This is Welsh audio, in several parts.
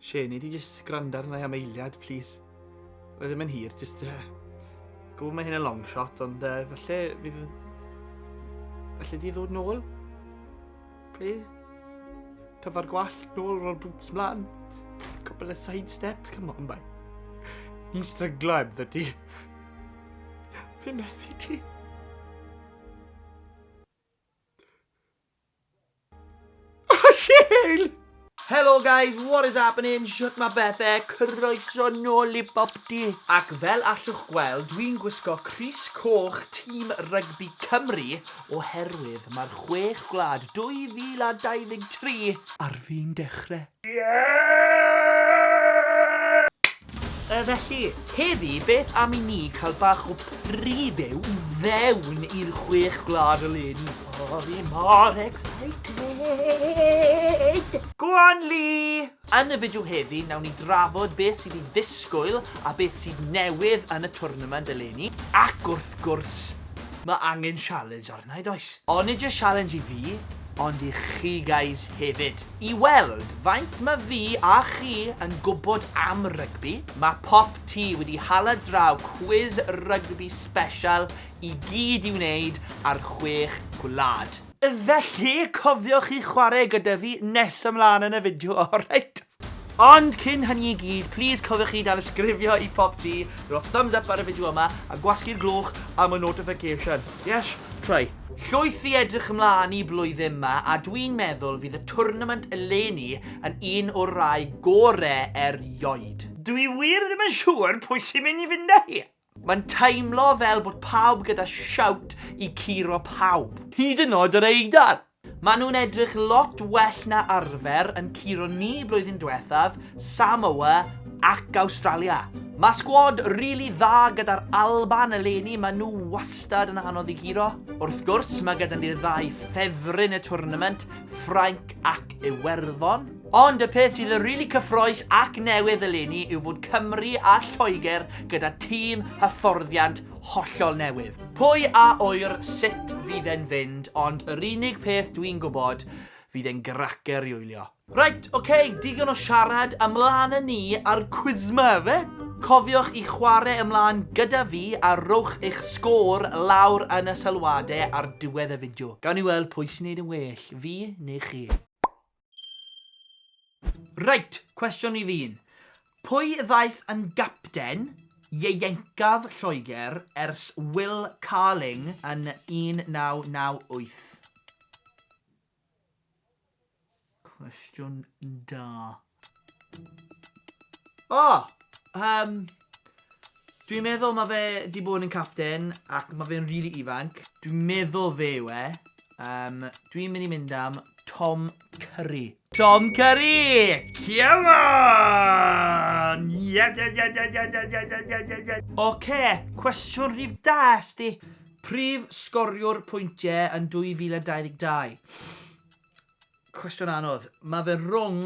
Shane, ni di just gwrando arna i am eiliad, please. Oedd ddim yn hir, just... Gwybod mae hyn yn long shot, ond falle fydd... Falle di ddod nôl? Please? Tyfa'r gwallt nôl ro'r boots mlaen. Couple of side steps, come on, bai. Ni'n stryglo am dda ti. Fe methu ti. Oh, Shane! Hello guys, what is happening? Shut ma bethau, croeso nôl I PopT. Ac fel allwch gweld, dwi'n gwisgo crys coch tîm rygbi Cymru oherwydd mae'r 6 Gwlad 2023 ar fi'n dechrau. Felly, heddi, beth am I ni cael bach o prifyw I fewn i'r 6 Gwlad eleni? O, fi mor excited! Go on, Lee! Yn y fideo heddi, nawn ni drafod beth sydd I ddisgwyl a beth sydd newydd yn y twrnament eleni. Ac wrth gwrs, mae angen challenge arna I does. Ond nid yw'r challenge I fi, ond I chi guys hefyd. I weld faint mae fi a chi yn gwybod am rygbi, mae PopT wedi hala draw quiz rygbi special I gyd I wneud ar 6 Gwlad. Felly, cofiwch I chwarae gyda fi nes ymlaen yn y fideo, alright? Ond cyn hynny I gyd, please cofiwch I tanysgrifio I PopT, rhoi thumbs up ar y fideo yma a gwasgu'r glwch am y notification. Yes, try. Llwyth I edrych ymlaen I blwyddyn yma a dwi'n meddwl fydd y twrnament eleni yn un o'r rai gorau erioed. Dwi wir ddim yn siŵr pwy sy'n mynd I fynd â hi. Mae'n teimlo fel bod pawb gyda siawt I curo pawb. Hyd yn oed yr eidar. Maen nhw'n edrych lot well na arfer yn curo ni blwyddyn diwethaf, Samoa ac Australia. Mae sgwad rili dda gyda'r Alban eleni, maen nhw wastad yn anodd I curo. Wrth gwrs, mae gyda ni'r ddau ffefryn y twrnament, Ffrainc ac Iwerddon. Ond y peth sydd yn rili cyffroes ac newydd eleni yw fod Cymru a Lloegr gyda tîm hyfforddiant hollol newydd. Pwy a oer sut fydd e'n fynd, ond yr unig peth dwi'n gwybod fydd e'n gracer I wylio. Right, digon o siarad ymlaen â ni ar quiz ma, fe? Cofiwch I chwarae ymlaen gyda fi a rowch eich sgôr lawr yn y sylwadau ar diwedd y fideo. Gawn ni weld pwy sy'n neud yn well, fi neu chi. Right, cwestiwn I fi'n. Pwy ddaeth yn gapten ieuencaf Lloegr ers Will Carling yn 1998? Cwestiwn da. Dwi'n meddwl mae fe di bod yn capten ac mae fe'n rili ifanc. Dwi'n meddwl fe yw e. Dwi'n mynd I mynd am Tom Curry. Tom Curry! Come on! Cwestiwn rhif da ysdi. Prif sgoriwr pwyntiau yn 2022. Cwestiwn anodd. Mae fe rhwng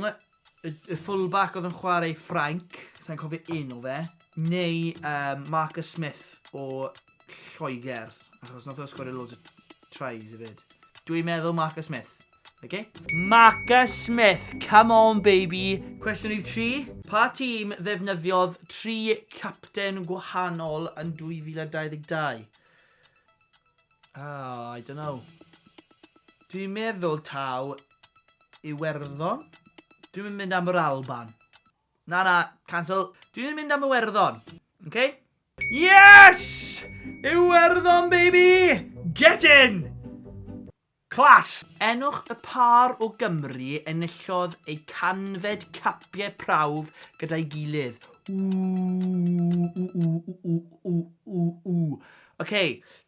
y fullback oedd yn chwarae Ffrainc, sa'n cofio un o fe, neu Marcus Smith o Lloegr, achos nath o sgorio loads o tries I fyd. Dwi'n meddwl Marcus Smith. Okay? Marcus Smith, come on baby. Cwestiwn rhif 3. Pa tîm ddefnyddiodd 3 capten gwahanol yn 2022? I don't know. Dwi'n meddwl taw Iwerddon. Dwi'n mynd am yr Alban. Na, cancel. Dwi'n mynd am Iwerddon. Okay? Yes! Iwerddon baby! Get in! Class! Enwch y par o Gymru enillodd eu canfed capiau prawf gyda'i gilydd.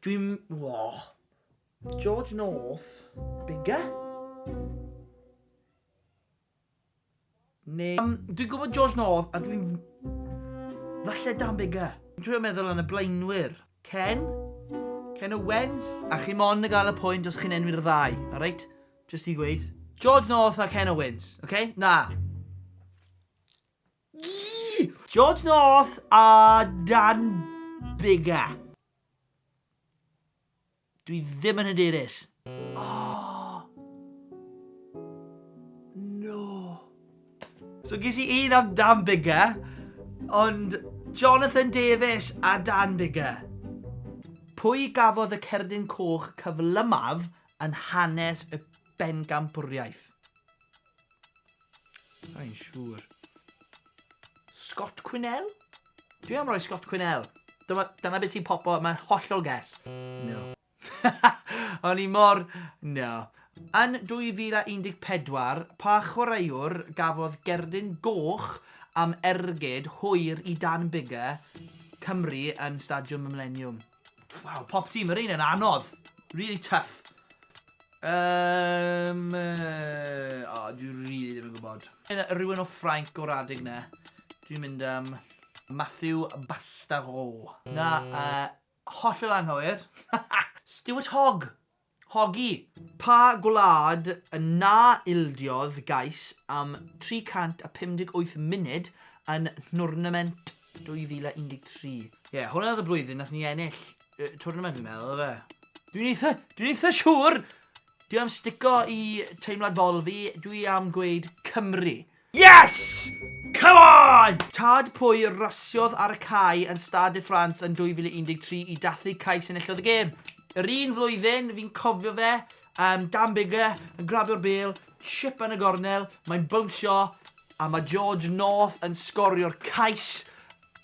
Dwi'n... George North. Bigger? Neu... Dwi'n gwybod George North a dwi'n... Falle Dan Bigger. Dwi'n meddwl yn y blaenwyr. Ken Owens. A chi mon y gael y pwynt os chi'n enwi'r ddau. Alright? Just I gweud. George North a Ken Owens. Okay? Na. George North a Dan Bigger. Dwi ddim yn hyderus. No. So ges i un am Dan Bigger, ond Jonathan Davies a Dan Bigger. Pwy gafodd y cerdyn coch cyflymaf yn hanes y bengampwriaeth? Sa'n siŵr. Scott Quinnell? Dwi am roi Scott Quinnell. Dyna beth sy'n popo, mae'n hollol guess. No. O'n i mor... No. Yn 2014, pa chwaraewr gafodd gerdyn goch am ergyd hwyr i Dan Bigger Cymru yn Stadiwm y Millennium? Wow, PopT, mae'r un yn anodd. Really tough. Dwi really ddim yn gwybod. Rhywun o Ffrainc o'r adeg ne. Dwi'n mynd am Matthew Bastaro. Na, hollol anghywir. Stuart Hogg. Hoggy. Pa gwlad yn na ildiodd gais am 358 munud yn Nwrnament 2013? Ie, hwnna oedd y blwyddyn nath ni ennill twrnament fi'n meddwl, fe. Dwi'n eitha siŵr. Dwi am stico i teimlad bol fi, dwi am gweud Cymru. Yes! Come on! Tad pwy rasiodd ar y cae yn Stade de France yn 2013 i dathlu cais enillodd y gêm? Yr un flwyddyn, fi'n cofio fe, Dan Bigger yn grabio'r bêl, ship yn y gornel, mae'n bwnsio, a mae George North yn sgorio'r cais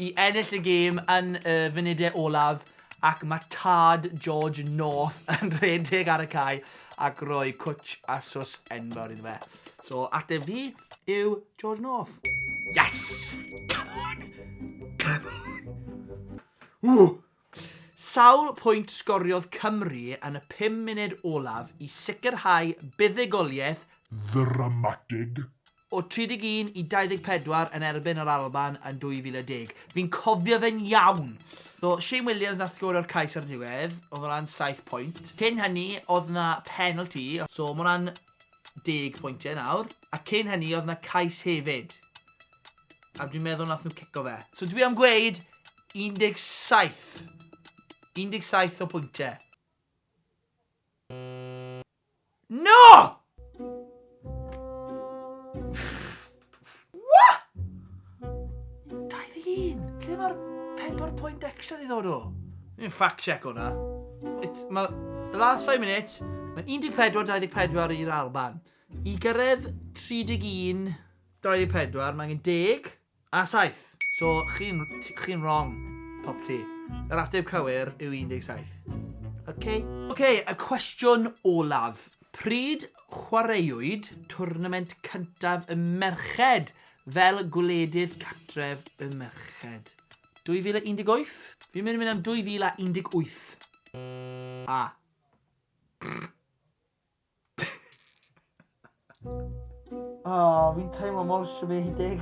i ennill y gêm yn y funudau olaf, ac mae tad George North yn rhedeg ar y cae ac roi cwtch a sws enfawr iddo fe. So, ateb fi yw George North. Yes! Come on! Come on! Sawl pwynt sgoriodd Cymru yn y 5 munud olaf i sicrhau buddugoliaeth ddramatig o 31 i 24 yn erbyn yr Alban yn 2010. Fi'n cofio fe'n iawn. So, Shane Williams nath sgorio'r cais ar diwedd, oedd hwnna'n 7 pwynt. Cyn hynny, oedd na penalty, so mae hwnna'n 10 pwyntiau nawr. A cyn hynny, oedd na cais hefyd. A dwi'n meddwl nath nhw cico fe. So dwi am gweud 17. 17 o pwyntiau. No! What? 21. Lle mae'r 4 pwynt extra i ddod o? Dwi'n fact check hwnna. The last 5 minutes, mae'n 14-24 i'r Alban. I gyrraedd 31-24, mae'n 10 a 7. So, chi'n wrong, PopT. Yr ateb cywir yw 17. OK, y cwestiwn olaf. Pryd chwaraewyd twrnament cyntaf y merched fel gwledydd catref y merched? 2018? Fi'n mynd am 2018. Fi'n teimlo mor siomedig.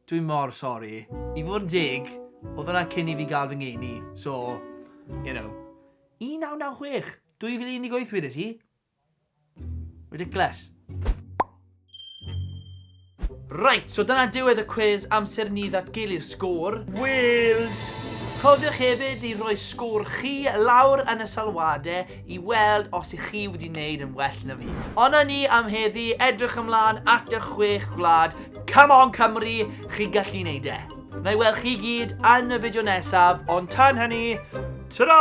Dwi'n mor sori. I fod yn dig, oedd yna cyn I fi gael fy ngeni. So, you know. 1996. 2018 wedys I. Ridiculous. Right, so dyna diwedd y quiz amser ni ddatgelu'r sgôr. Wales! Cofiwch hefyd I roi sgôr chi lawr yn y sylwadau I weld os I chi wedi wneud yn well na fi. Ona ni am heddi, edrych ymlaen at y 6 gwlad. Come on Cymru, chi gallu wneud e. Na I weld chi gyd yn y fideo nesaf, ond tan hynny, ta-da!